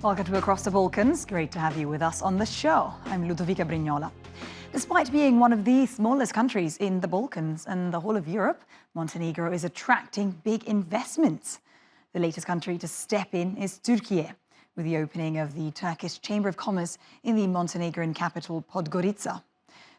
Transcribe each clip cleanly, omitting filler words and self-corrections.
Welcome to Across the Balkans. Great to have you with us on the show. I'm Ludovica Brignola. Despite being one of the smallest countries in the Balkans and the whole of Europe, Montenegro is attracting big investments. The latest country to step in is Türkiye, with the opening of the Turkish Chamber of Commerce in the Montenegrin capital Podgorica.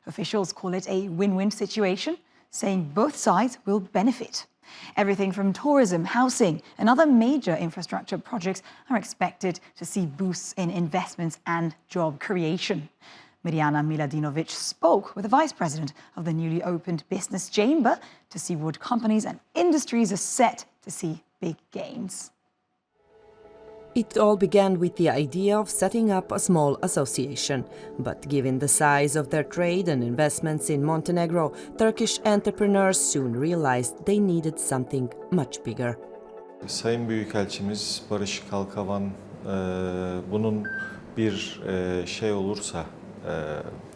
Officials call it a win-win situation, saying both sides will benefit. Everything from tourism, housing and other major infrastructure projects are expected to see boosts in investments and job creation. Mirjana Miladinovic spoke with the vice president of the newly opened business chamber to see what companies and industries are set to see big gains. It all began with the idea of setting up a small association. But given the size of their trade and investments in Montenegro, Turkish entrepreneurs soon realized they needed something much bigger. Sayın Büyükelçimiz Barış Kalkavan bunun bir şey olursa,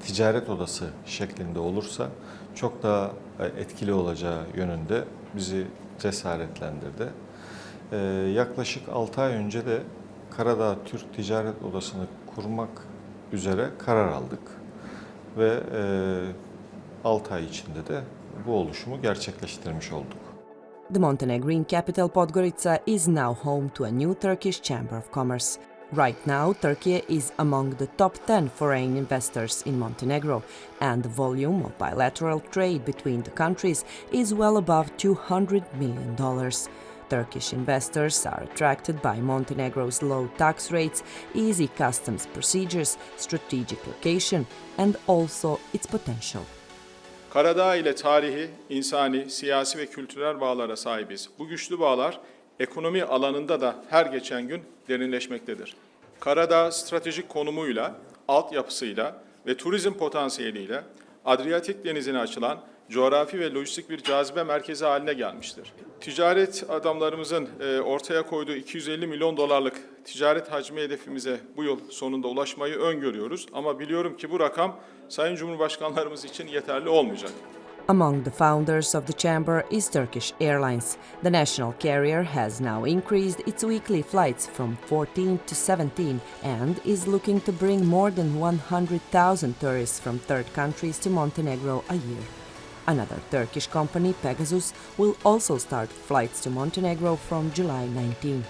ticaret odası şeklinde olursa çok daha etkili olacağı yönünde bizi cesaretlendirdi. Yaklaşık 6 ay önce de Karadağ Türk Ticaret Odası'nı kurmak üzere karar aldık ve 6 ay içinde de bu oluşumu gerçekleştirmiş olduk. The Montenegrin capital Podgorica is now home to a new Turkish Chamber of Commerce. Right now, Türkiye is among the top 10 foreign investors in Montenegro, and the volume of bilateral trade between the countries is well above $200 million. Turkish investors are attracted by Montenegro's low tax rates, easy customs procedures, strategic location, and also its potential. Karadağ ile tarihi, insani, siyasi ve kültürel bağlara sahibiz. Bu güçlü bağlar ekonomi alanında da her geçen gün derinleşmektedir. Karadağ stratejik konumuyla, altyapısıyla ve turizm potansiyeliyle Adriyatik Denizi'ne açılan coğrafi ve lojistik bir cazibe merkezi haline gelmiştir. Ticaret adamlarımızın ortaya koyduğu 250 milyon dolarlık ticaret hacmi hedefimize bu yıl sonunda ulaşmayı öngörüyoruz. Ama biliyorum ki bu rakam Sayın Cumhurbaşkanlarımız için yeterli olmayacak. Among the founders of the chamber is Turkish Airlines. The national carrier has now increased its weekly flights from 14 to 17 and is looking to bring more than 100,000 tourists from third countries to Montenegro a year. Another Turkish company, Pegasus, will also start flights to Montenegro from July 19.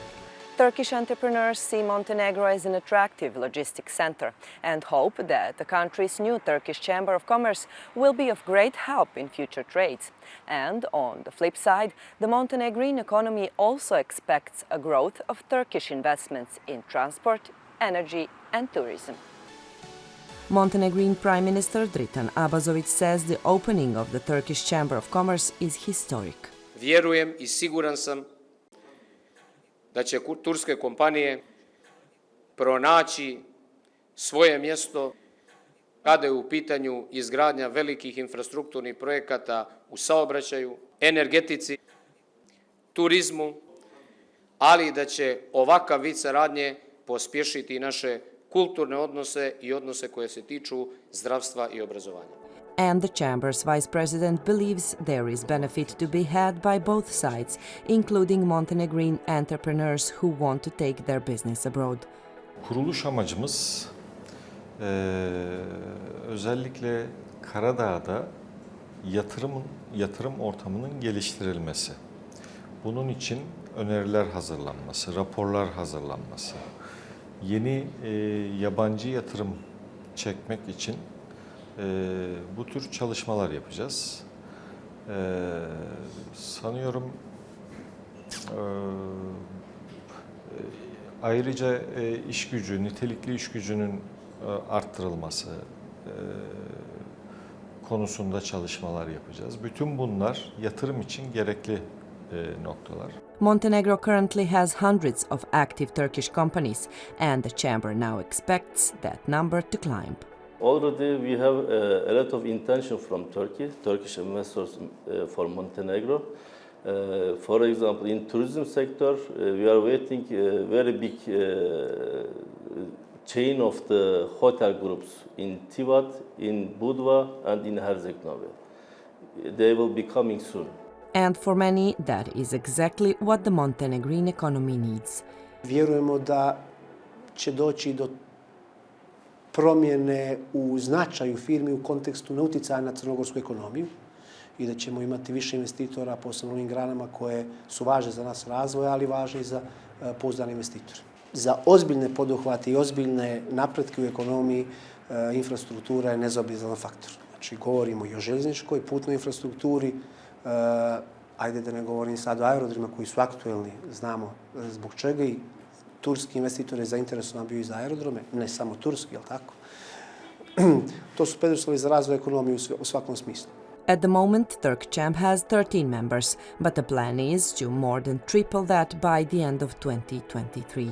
Turkish entrepreneurs see Montenegro as an attractive logistics center and hope that the country's new Turkish Chamber of Commerce will be of great help in future trades. And on the flip side, the Montenegrin economy also expects a growth of Turkish investments in transport, energy and tourism. Montenegrin Prime Minister Dritan Abazovic says the opening of the Turkish Chamber of Commerce is historic. Vjerujem I siguran sam da će turske kompanije pronaći svoje mjesto kada je u pitanju izgradnja velikih infrastrukturnih projekata u saobraćaju, energetici, turizmu, ali da će ovakav vid saradnje pospješiti naše kulturne odnose I odnose koje se tiču zdravstva I obrazovanja. And the chamber's vice president believes there is benefit to be had by both sides, including Montenegrin entrepreneurs who want to take their business abroad. Kuruluş amacımız özellikle Karadağ'da yatırım ortamının geliştirilmesi. Bunun için öneriler hazırlanması, raporlar hazırlanması, yeni yabancı yatırım çekmek için bu tür çalışmalar yapacağız. Sanıyorum ayrıca iş gücü, nitelikli iş gücünün arttırılması konusunda çalışmalar yapacağız. Bütün bunlar yatırım için gerekli noktalar. Montenegro currently has hundreds of active Turkish companies, and the chamber now expects that number to climb. Already we have a lot of intention from Turkish investors for Montenegro. For example, in tourism sector, we are waiting a very big chain of the hotel groups in Tivat, in Budva, and in Herzegovina. They will be coming soon. And for many, that is exactly what the Montenegrin economy needs. Vjerujemo da će doći do promjene u značaju firmi u kontekstu neuticaja na crnogorsku ekonomiju i da ćemo imati više investitora, posebno u ovim granama koje su važne za nas razvoja, ali važne i za pouzdane investitore. Za ozbiljne poduhvate i ozbiljne napretke u ekonomiji infrastruktura je nezaobilazan faktor. Znači, govorimo i o željezničkoj, putnoj infrastrukturi, ajde da ne govorim sad o aerodromima koji su aktuelni, znamo zbog čega i turski investitor je zainteresovan bio i za aerodrome, ne samo turski, jel tako? To su preduslovi za razvoj ekonomije u svakom smislu. At the moment, Turkish Chamber has 13 members, but the plan is to more than triple that by the end of 2023.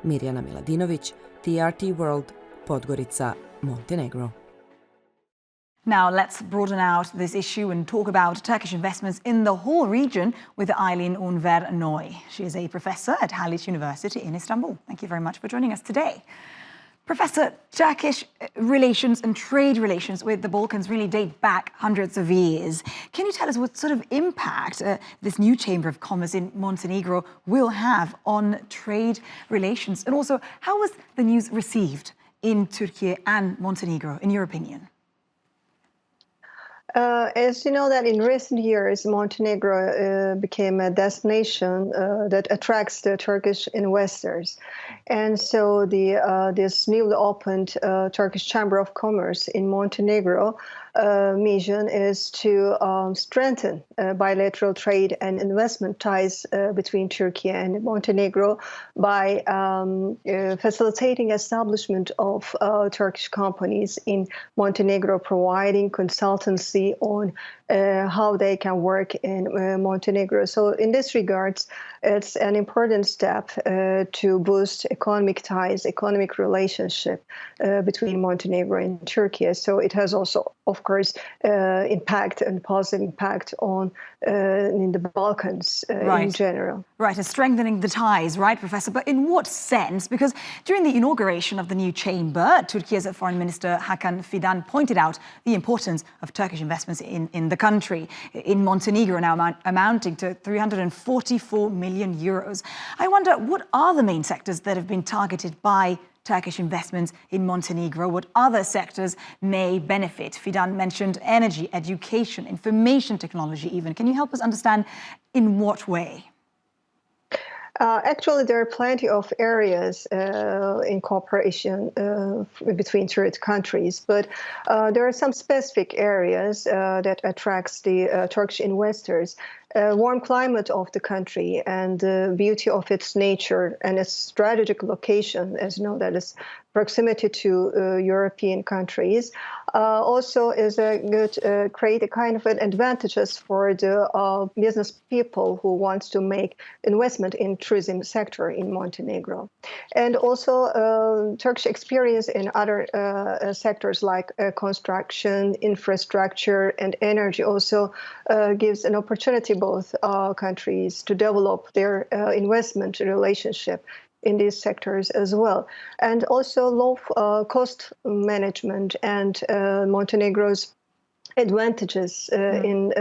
Mirjana Miladinovic, TRT World, Podgorica, Montenegro. Now let's broaden out this issue and talk about Turkish investments in the whole region with Aylin Unver-Noy. She is a professor at Haliç University in Istanbul. Thank you very much for joining us today. Professor, Turkish relations and trade relations with the Balkans really date back hundreds of years. Can you tell us what sort of impact this new Chamber of Commerce in Montenegro will have on trade relations? And also, how was the news received in Türkiye and Montenegro, in your opinion? As you know that in recent years, Montenegro became a destination that attracts the Turkish investors. And so this newly opened Turkish Chamber of Commerce in Montenegro mission is to strengthen bilateral trade and investment ties between Turkey and Montenegro by facilitating establishment of Turkish companies in Montenegro, providing consultancy on how they can work in Montenegro. So in this regard, it's an important step to boost economic ties, economic relationship between Montenegro and Turkey. So it has also, of course, impact and positive impact on in the Balkans in general. Right, and strengthening the ties, right, Professor? But in what sense? Because during the inauguration of the new chamber, Turkiye's Foreign Minister Hakan Fidan pointed out the importance of Turkish investments in the country, in Montenegro now amounting to 344 million euros. I wonder, what are the main sectors that have been targeted by Turkish investments in Montenegro? What other sectors may benefit? Fidan mentioned energy, education, information technology even. Can you help us understand in what way? Actually, there are plenty of areas in cooperation between two countries, but there are some specific areas that attracts the Turkish investors. Warm climate of the country and the beauty of its nature and its strategic location, as you know, that is proximity to European countries, also is a good create a kind of an advantages for the business people who wants to make investment in tourism sector in Montenegro, and also Turkish experience in other sectors like construction, infrastructure, and energy also gives an opportunity both countries to develop their investment relationship in these sectors as well. And also low cost management and Montenegro's advantages in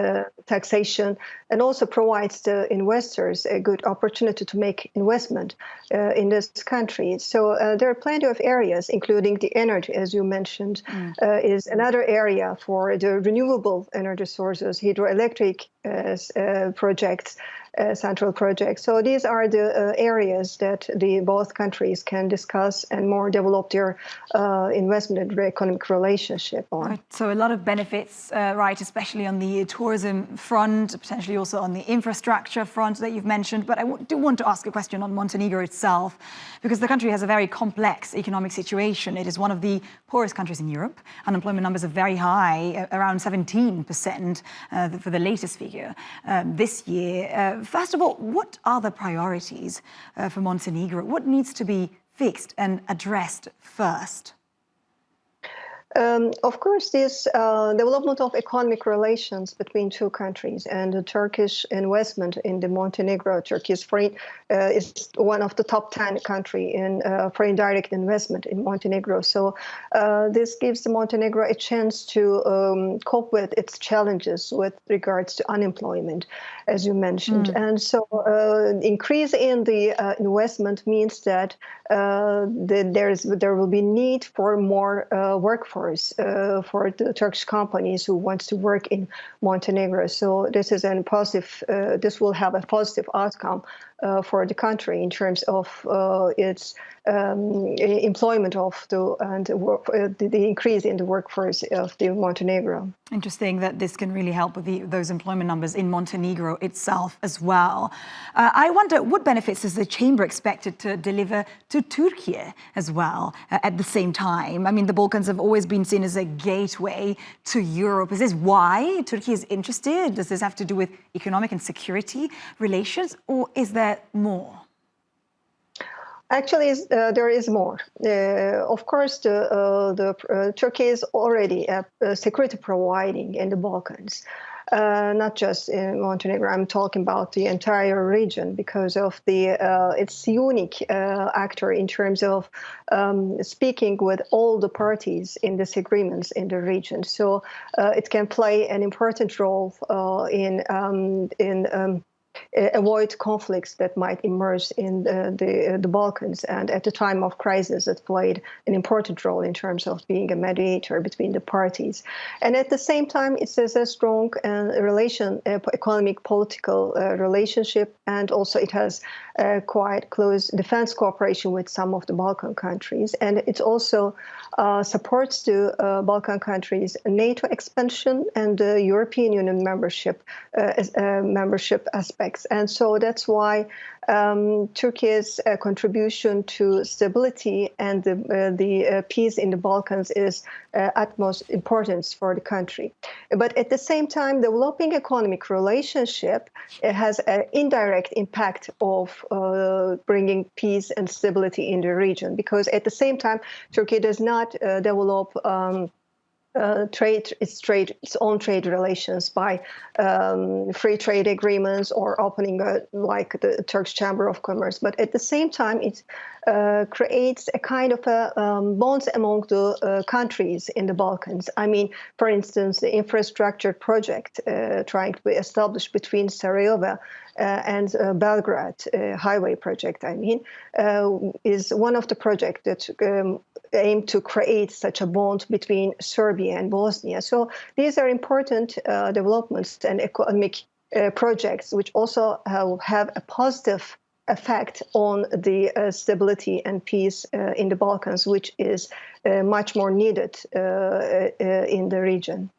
taxation, and also provides the investors a good opportunity to make investment in this country. So there are plenty of areas, including the energy, as you mentioned, is another area for the renewable energy sources, hydroelectric projects, central projects. So these are the areas that both countries can discuss and more develop their investment and economic relationship on. Right. So a lot of benefits, right, especially on the tourism front, potentially also on the infrastructure front that you've mentioned. But I do want to ask a question on Montenegro itself, because the country has a very complex economic situation. It is one of the poorest countries in Europe. Unemployment numbers are very high, around 17% for the latest figure this year. First of all, what are the priorities for Montenegro? What needs to be fixed and addressed first? Of course, this development of economic relations between two countries and the Turkish investment in the Montenegro, Turkey is one of the top 10 country in foreign direct investment in Montenegro. So this gives Montenegro a chance to cope with its challenges with regards to unemployment, as you mentioned. And so increase in the investment means that there will be need for more workforce for the Turkish companies who want to work in Montenegro. So this is a positive. This will have a positive outcome for the country in terms of its employment of the increase in the workforce of the Montenegro. Interesting that this can really help with those employment numbers in Montenegro itself as well. I wonder, what benefits is the Chamber expected to deliver to Türkiye as well at the same time? I mean, the Balkans have always been seen as a gateway to Europe. Is this why Türkiye is interested? Does this have to do with economic and security relations, or is there more? Actually, there is more. Of course, Turkey is already a security providing in the Balkans, not just in Montenegro. I'm talking about the entire region because of its unique actor in terms of speaking with all the parties in disagreements in the region. So it can play an important role in avoid conflicts that might emerge in the Balkans. And at the time of crisis, it played an important role in terms of being a mediator between the parties. And at the same time, it is a strong economic, political relationship. And also it has quite close defense cooperation with some of the Balkan countries. And it also supports the Balkan countries' NATO expansion and the European Union membership aspects. And so that's why Turkey's contribution to stability and the peace in the Balkans is utmost importance for the country. But at the same time, developing economic relationship has an indirect impact of bringing peace and stability in the region, because at the same time, Turkey does not develop its own trade relations by free trade agreements or opening like the Turkish Chamber of Commerce. But at the same time, it creates a kind of bonds among the countries in the Balkans. I mean, for instance, the infrastructure project trying to be established between Sarajevo and Belgrade highway project, is one of the projects that aim to create such a bond between Serbia and Bosnia. So these are important developments and economic projects which also have a positive effect on the stability and peace in the Balkans, which is much more needed in the region.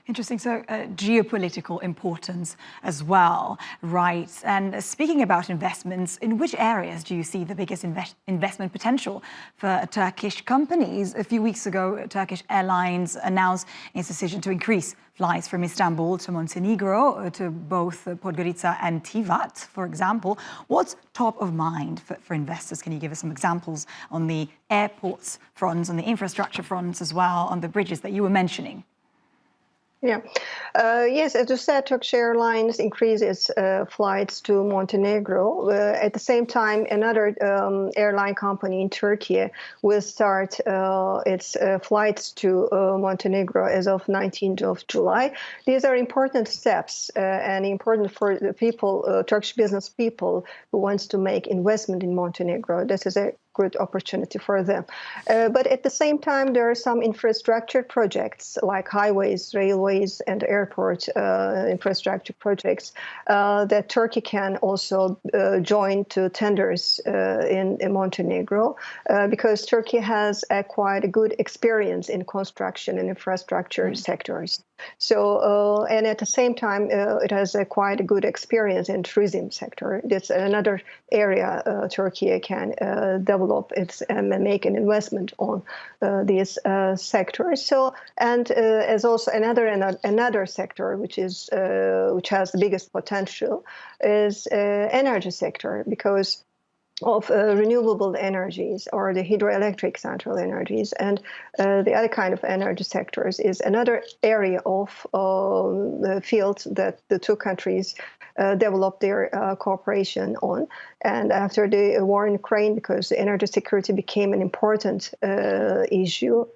Interesting. So geopolitical importance as well, right? And speaking about investments, in which areas do you see the biggest investment potential for Turkish companies? A few weeks ago, Turkish Airlines announced its decision to increase flights from Istanbul to Montenegro, to both Podgorica and Tivat, for example. What's top of mind for investors? Can you give us some examples on the airports fronts, on the infrastructure fronts as well, on the bridges that you were mentioning? Yeah. Yes, as you said, Turkish Airlines increases flights to Montenegro. At the same time, another airline company in Türkiye will start its flights to Montenegro as of 19th of July. These are important steps and important for the people, Turkish business people who wants to make investment in Montenegro. This is a good opportunity for them. But at the same time, there are some infrastructure projects like highways, railways, and airport infrastructure projects that Turkey can also join to tenders in Montenegro because Turkey has quite a good experience in construction and infrastructure sectors. So, and at the same time, it has quite a good experience in tourism sector. That's another area Turkey can develop and make an investment on these sectors. So, and as also another sector which has the biggest potential is energy sector, because of renewable energies or the hydroelectric central energies, and the other kind of energy sectors is another area of the field that the two countries developed their cooperation on. And after the war in Ukraine, because the energy security became an important issue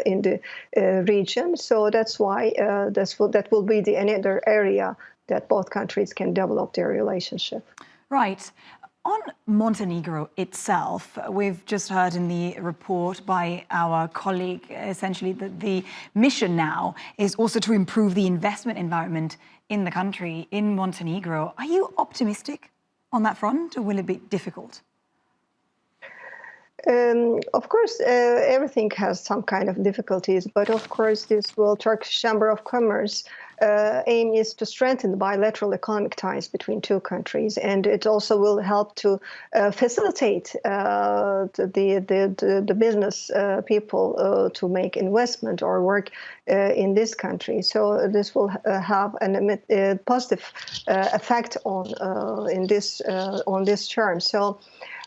in the region, so that's why that will be the another area that both countries can develop their relationship. Right. On Montenegro itself, we've just heard in the report by our colleague, essentially, that the mission now is also to improve the investment environment in the country, in Montenegro. Are you optimistic on that front, or will it be difficult? Of course, everything has some kind of difficulties, but of course, Turkish Chamber of Commerce aim is to strengthen the bilateral economic ties between two countries, and it also will help to facilitate the business people to make investment or work in this country. So this will have a positive effect on this term. So.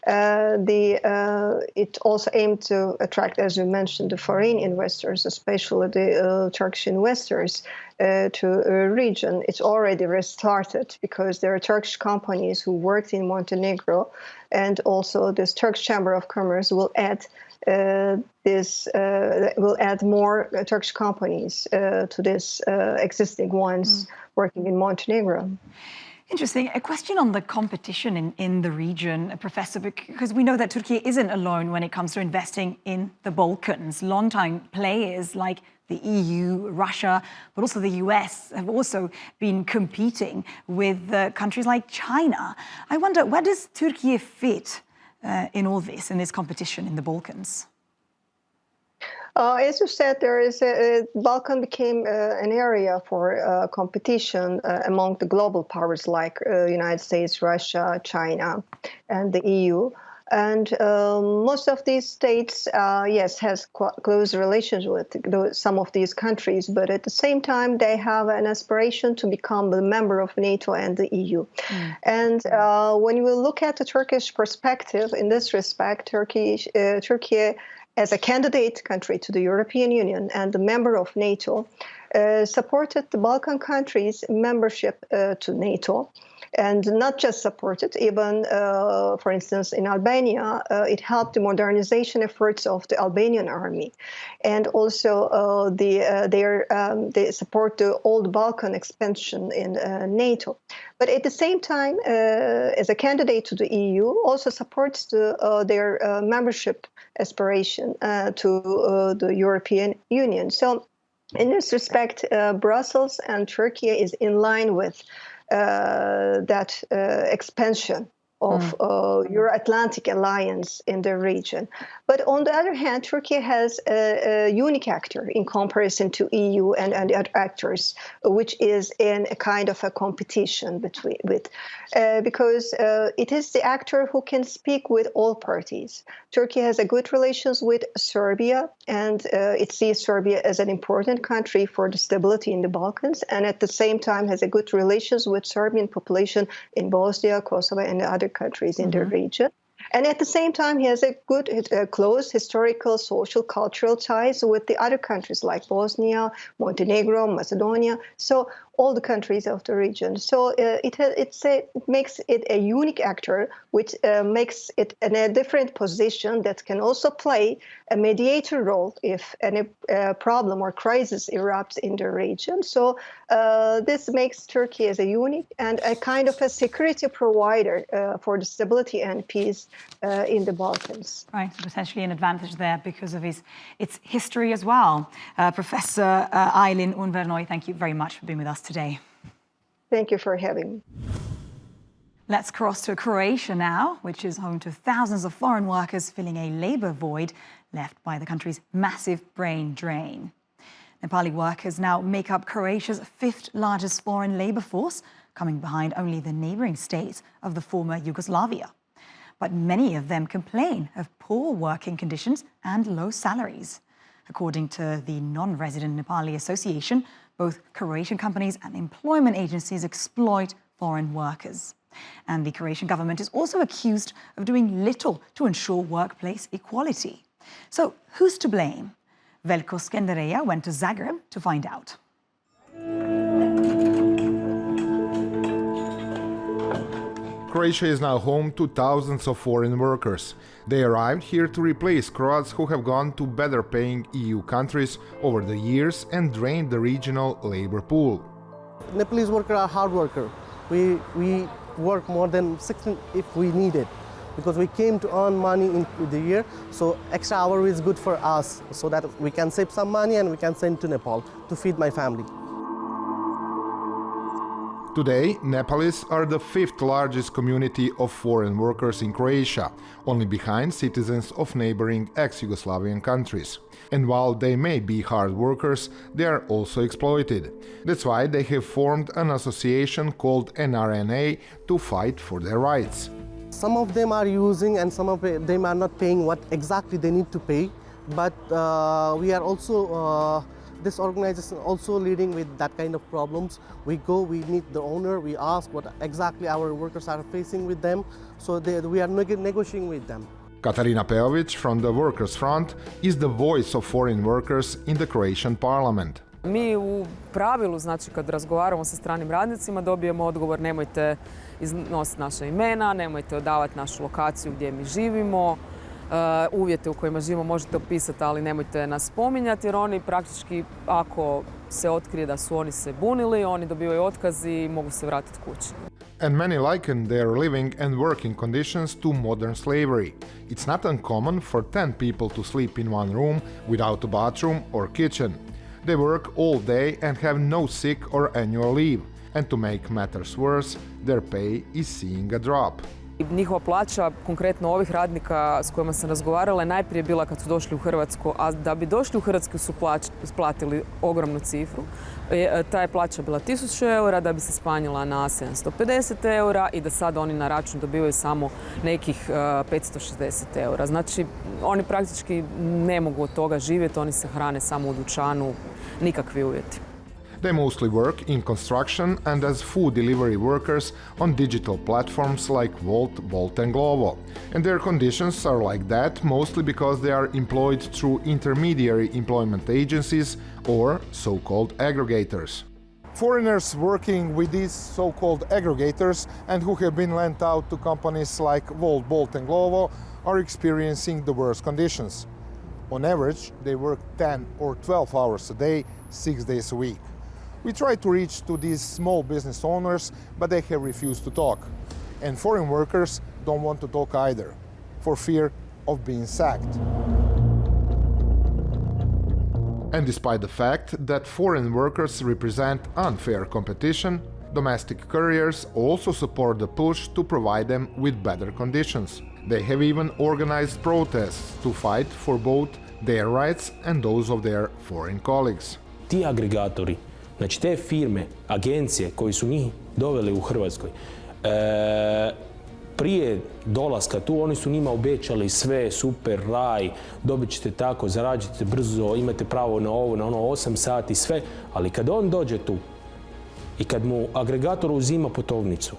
It also aimed to attract, as you mentioned, the foreign investors, especially the Turkish investors, to a region. It's already restarted because there are Turkish companies who worked in Montenegro, and also this Turkish Chamber of Commerce will add more Turkish companies to this existing ones working in Montenegro. Interesting. A question on the competition in the region, Professor, because we know that Türkiye isn't alone when it comes to investing in the Balkans. Longtime players like the EU, Russia, but also the US have also been competing with countries like China. I wonder, where does Türkiye fit in all this, in this competition in the Balkans? As you said, Balkan became an area for competition among the global powers like United States, Russia, China, and the EU. And most of these states, has close relations with some of these countries, but at the same time, they have an aspiration to become a member of NATO and the EU. And when you look at the Turkish perspective in this respect, Türkiye, as a candidate country to the European Union and a member of NATO, supported the Balkan countries' membership to NATO. And not just supported, even, for instance, in Albania, it helped the modernization efforts of the Albanian army. And also they support the old Balkan expansion in NATO. But at the same time, as a candidate to the EU, also supports their membership aspiration to the European Union. So in this respect, Brussels and Türkiye is in line with that expansion of Euro-Atlantic alliance in the region. But on the other hand, Türkiye has a unique actor in comparison to EU and other actors, which is in a kind of a competition because it is the actor who can speak with all parties. Türkiye has a good relations with Serbia, and it sees Serbia as an important country for the stability in the Balkans, and at the same time has a good relations with Serbian population in Bosnia, Kosovo, and other countries in the region. And at the same time, he has a good, close historical, social, cultural ties with the other countries like Bosnia, Montenegro, Macedonia. So all the countries of the region. So it makes it a unique actor, which makes it in a different position that can also play a mediator role if any problem or crisis erupts in the region. So this makes Turkey as a unique and a kind of a security provider for the stability and peace in the Balkans. Right, potentially an advantage there because of its history as well. Professor Aylin Unvernoy, thank you very much for being with us today. Thank you for having me. Let's cross to Croatia now, which is home to thousands of foreign workers filling a labour void left by the country's massive brain drain. Nepali workers now make up Croatia's fifth largest foreign labour force, coming behind only the neighbouring states of the former Yugoslavia. But many of them complain of poor working conditions and low salaries. According to the Non-Resident Nepali Association, both Croatian companies and employment agencies exploit foreign workers. And the Croatian government is also accused of doing little to ensure workplace equality. So who's to blame? Veljko Skenderija went to Zagreb to find out. Croatia is now home to thousands of foreign workers. They arrived here to replace Croats who have gone to better-paying EU countries over the years and drained the regional labor pool. Nepalese workers are hard workers. We work more than 16 if we need it, because we came to earn money in the year, so extra hour is good for us, so that we can save some money and we can send to Nepal to feed my family. Today, Nepalese are the fifth largest community of foreign workers in Croatia, only behind citizens of neighboring ex-Yugoslavian countries. And while they may be hard workers, they are also exploited. That's why they have formed an association called NRNA to fight for their rights. Some of them are using and some of them are not paying what exactly they need to pay, but we are also this organization also leading with that kind of problems. We go, we meet the owner, we ask what exactly our workers are facing with them, so we are negotiating with them. Katarina Pejovic from the Workers' Front is the voice of foreign workers in the Croatian parliament. Mi u pravilu, znači kad razgovaramo sa stranim radnicima, dobijemo odgovor nemojte iznositi naša imena, nemojte odavati našu lokaciju gdje mi živimo, uvjete u kojima živimo možete opisati, ali nemojte nas spominjati, jer oni praktički, ako se otkrije da su oni se bunili, oni dobivaju otkaz i mogu se vratiti kući. And many liken their living and working conditions to modern slavery. It's not uncommon for 10 people to sleep in one room without a bathroom or kitchen. They work all day and have no sick or annual leave. And to make matters worse, their pay is seeing a drop. Njihova plaća, konkretno ovih radnika s kojima sam razgovarala, je najprije bila kad su došli u Hrvatsku, a da bi došli u Hrvatsku su platili ogromnu cifru. Ta je plaća bila 1000 eura, da bi se smanjila na 750 eura i da sad oni na račun dobivaju samo nekih 560 eura. Znači, oni praktički ne mogu od toga živjeti, oni se hrane samo u dućanu, nikakvi uvjeti. They mostly work in construction and as food delivery workers on digital platforms like Bolt and Glovo. And their conditions are like that mostly because they are employed through intermediary employment agencies or so-called aggregators. Foreigners working with these so-called aggregators and who have been lent out to companies like Bolt and Glovo are experiencing the worst conditions. On average, they work 10 or 12 hours a day, 6 days a week. We tried to reach to these small business owners, but they have refused to talk. And foreign workers don't want to talk either, for fear of being sacked. And despite the fact that foreign workers represent unfair competition, domestic couriers also support the push to provide them with better conditions. They have even organized protests to fight for both their rights and those of their foreign colleagues. Ti agregatori, znači te firme, agencije koji su njih doveli u Hrvatskoj, prije dolaska tu oni su njima obećali sve, super, raj, dobit ćete tako, zarađujete brzo, imate pravo na ovo, na ono 8 sati, sve, ali kad on dođe tu i kad mu agregator uzima putovnicu,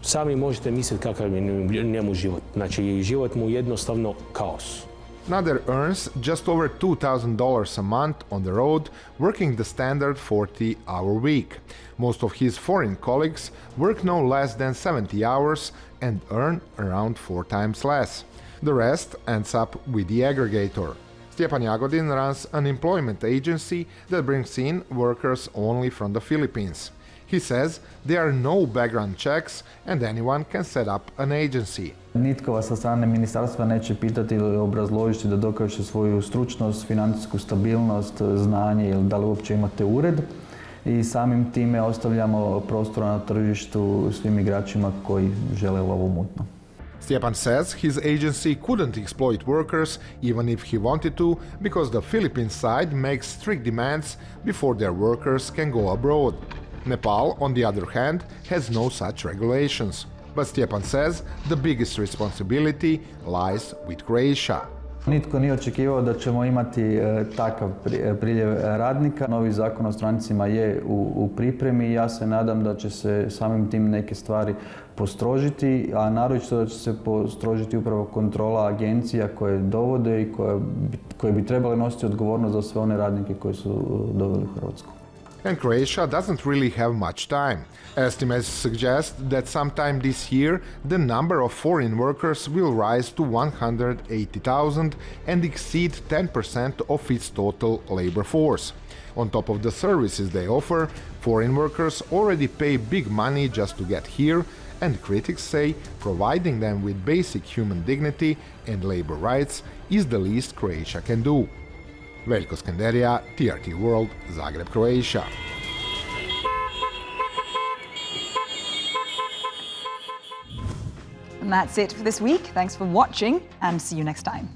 sami možete misliti kakav je njemu život. Znači, život mu jednostavno kaos. Nader earns just over $2,000 a month on the road, working the standard 40-hour week. Most of his foreign colleagues work no less than 70 hours and earn around 4 times less. The rest ends up with the aggregator. Stjepan Jagodin runs an employment agency that brings in workers only from the Philippines. He says there are no background checks and anyone can set up an agency. Nitko vas sa strane ministarstva neće pitati ili obrazložiti da dokažete svoju stručnost, financijsku stabilnost, znanje ili da li uopće imate ured. I samim time ostavljamo prostora na tržištu svim igračima koji žele lovu mutno. Stjepan says his agency couldn't exploit workers even if he wanted to, because the Philippine side makes strict demands before their workers can go abroad. Nepal, on the other hand, has no such regulations. But Stjepan says the biggest responsibility lies with Croatia. Nitko nije očekivao da ćemo imati takav priljev radnika. Novi zakon o strancima je u pripremi i ja se nadam da će se samim tim neke stvari postrožiti, a naročito da će se postrožiti upravo kontrola agencija koje dovode i koje bi trebale nositi odgovornost za sve one radnike koji su doveli u Hrvatsku. And Croatia doesn't really have much time. Estimates suggest that sometime this year the number of foreign workers will rise to 180,000 and exceed 10% of its total labor force. On top of the services they offer, foreign workers already pay big money just to get here, and critics say providing them with basic human dignity and labor rights is the least Croatia can do. Veljko Skenderija, TRT World, Zagreb, Croatia. And that's it for this week. Thanks for watching and see you next time.